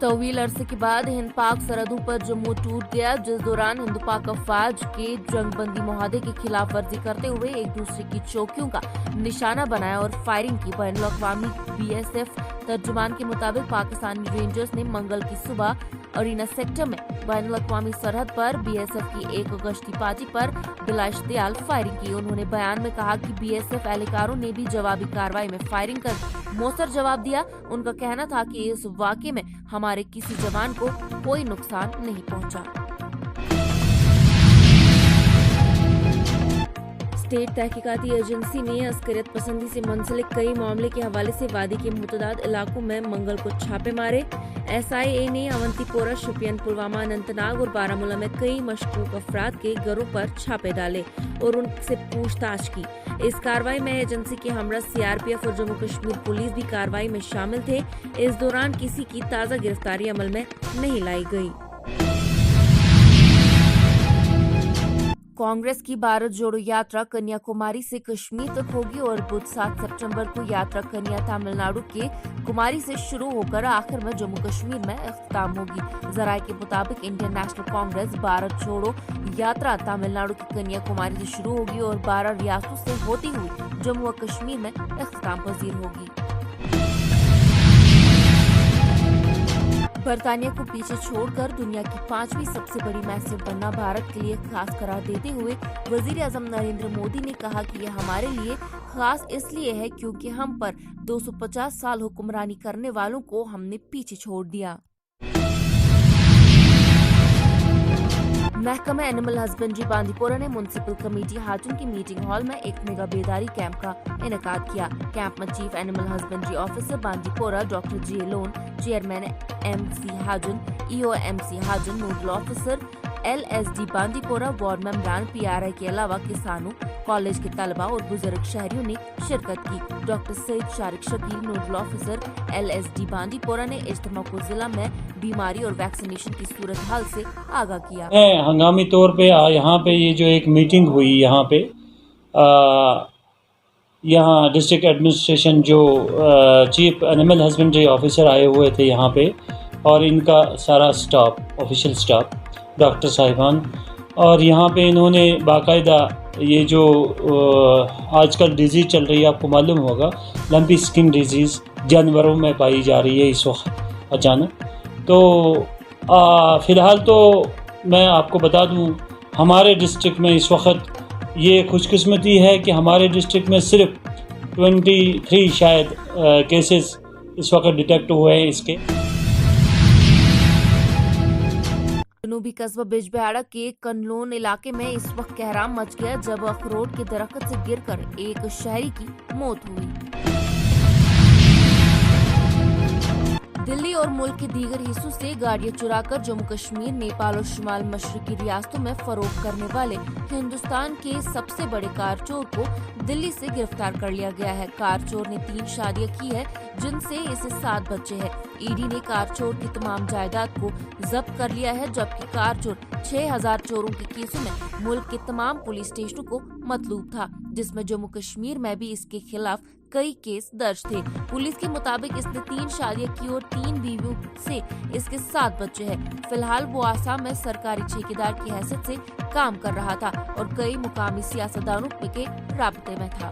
तवील अरसे के बाद हिंद पाक सरहदों पर जम्मू टूट गया, जिस दौरान हिंदू पाक अफवाज के जंगबंदी मुआहदे की खिलाफ वर्जी करते हुए एक दूसरे की चौकियों का निशाना बनाया और फायरिंग की। बैनुल-अक़वामी BSF तर्जुमान के मुताबिक पाकिस्तानी रेंजर्स ने मंगल की सुबह अरीना सेक्टर में बैनुल-अक़वामी सरहद पर BSF की एक गश्ती पार्टी पर बिला इश्तियाल फायरिंग की। उन्होंने बयान में कहा कि BSF एहलकारों ने भी जवाबी कार्रवाई में फायरिंग कर मौसर जवाब दिया। उनका कहना था कि इस वाक़े में हमारे किसी जवान को कोई नुकसान नहीं पहुंचा। स्टेट तहकीकाती एजेंसी ने अस्करियत पसंदी से मुंसलिक कई मामले के हवाले से वादी के मुतअद्दिद इलाकों में मंगल को छापे मारे। SIA ने अवंतीपोरा, शोपियान, पुलवामा, अनंतनाग और बारामूला में कई मशकूक अफराद के घरों पर छापे डाले और उनसे पूछताछ की। इस कार्रवाई में एजेंसी के हमरा CRPF और जम्मू कश्मीर पुलिस भी कार्रवाई में शामिल थे। इस दौरान किसी की ताज़ा गिरफ्तारी अमल में नहीं लाई गई। कांग्रेस की भारत जोड़ो यात्रा कन्याकुमारी से कश्मीर तक होगी और बुध 7 सितंबर को यात्रा कन्या तमिलनाडु के कुमारी से शुरू होकर आखिर में जम्मू कश्मीर में इख्तिताम होगी। जराये के मुताबिक इंडियन नेशनल कांग्रेस भारत जोड़ो यात्रा तमिलनाडु की कन्याकुमारी से शुरू होगी और 12 रियासतों से होती हुई जम्मू और कश्मीर में इख्तिताम पजीर होगी। बरतानिया को पीछे छोड़कर दुनिया की 5वीं सबसे बड़ी मैसिव बनना भारत के लिए खास करार देते हुए वजीर आजम नरेंद्र मोदी ने कहा कि यह हमारे लिए खास इसलिए है क्योंकि हम पर 250 साल हुक्मरानी करने वालों को हमने पीछे छोड़ दिया। महकमा एनिमल हस्बेंड्री बांदीपोरा ने म्युनिसिपल कमेटी हाजुन की मीटिंग हॉल में एक मेगा बेदारी कैंप का इनेकाद किया। कैंप में chief animal husbandry officer Bandipora doctor J. Lone, chairman MC Hajin, EO MC Hajin, nodal officer LSD Bandipora, ward मेंबरान PRI के अलावा किसानों, कॉलेज के तलबा और बुजुर्ग शहरियों ने शिरकत की। Doctor Saeed Shariq Shakeel, nodal officer LSD Bandipora ने इज्तिमा को जिला में बीमारी और वैक्सीनेशन की सूरत हाल से आगाह किया। हंगामी तौर पे यहाँ पे ये जो एक मीटिंग हुई यहाँ पे यहाँ डिस्ट्रिक्ट एडमिनिस्ट्रेशन जो चीफ एनिमल हस्बेंड्री ऑफिसर आए हुए थे यहाँ पे और इनका सारा स्टाफ, ऑफिशियल स्टाफ, डॉक्टर साहिबान, और यहाँ पे इन्होंने बाकायदा ये जो आजकल डिजीज़ चल रही है, आपको मालूम होगा, लंपी स्किन डिजीज़ जानवरों में पाई जा रही है इस वक्त अचानक। तो फ़िलहाल तो मैं आपको बता दूं, हमारे डिस्ट्रिक्ट में इस वक्त ये खुशकिस्मती है कि हमारे डिस्ट्रिक्ट में सिर्फ 23 शायद केसेस इस वक्त डिटेक्ट हुए हैं इसके। जनूबी कस्बा बिजबिहाड़ा के कनलोन इलाके में इस वक्त कहराम मच गया जब अखरोट के दरख्त से गिरकर एक शहरी की मौत हुई। दिल्ली और मुल्क के दीगर हिस्सों से गाड़ियां चुराकर जम्मू कश्मीर, नेपाल और शुमाल मशरकी रियासतों में फरोख्त करने वाले हिंदुस्तान के सबसे बड़े कार चोर को दिल्ली से गिरफ्तार कर लिया गया है। कार चोर ने 3 शादियां की है जिनसे इसे 7 बच्चे हैं। ईडी ने कार चोर की तमाम जायदाद को जब्त कर लिया है, जबकि कार चोर 6000 चोरों के केसों में मुल्क के तमाम पुलिस स्टेशनों को मतलूब था, जिसमें जम्मू कश्मीर में भी इसके खिलाफ कई केस दर्ज थे। पुलिस के मुताबिक इसने 3 शादियां की और 3 बीवियों से इसके 7 बच्चे हैं। फिलहाल वो आसाम में सरकारी ठेकेदार की हैसियत से काम कर रहा था और कई मुकामी सियासतदानों के राब्ते में था।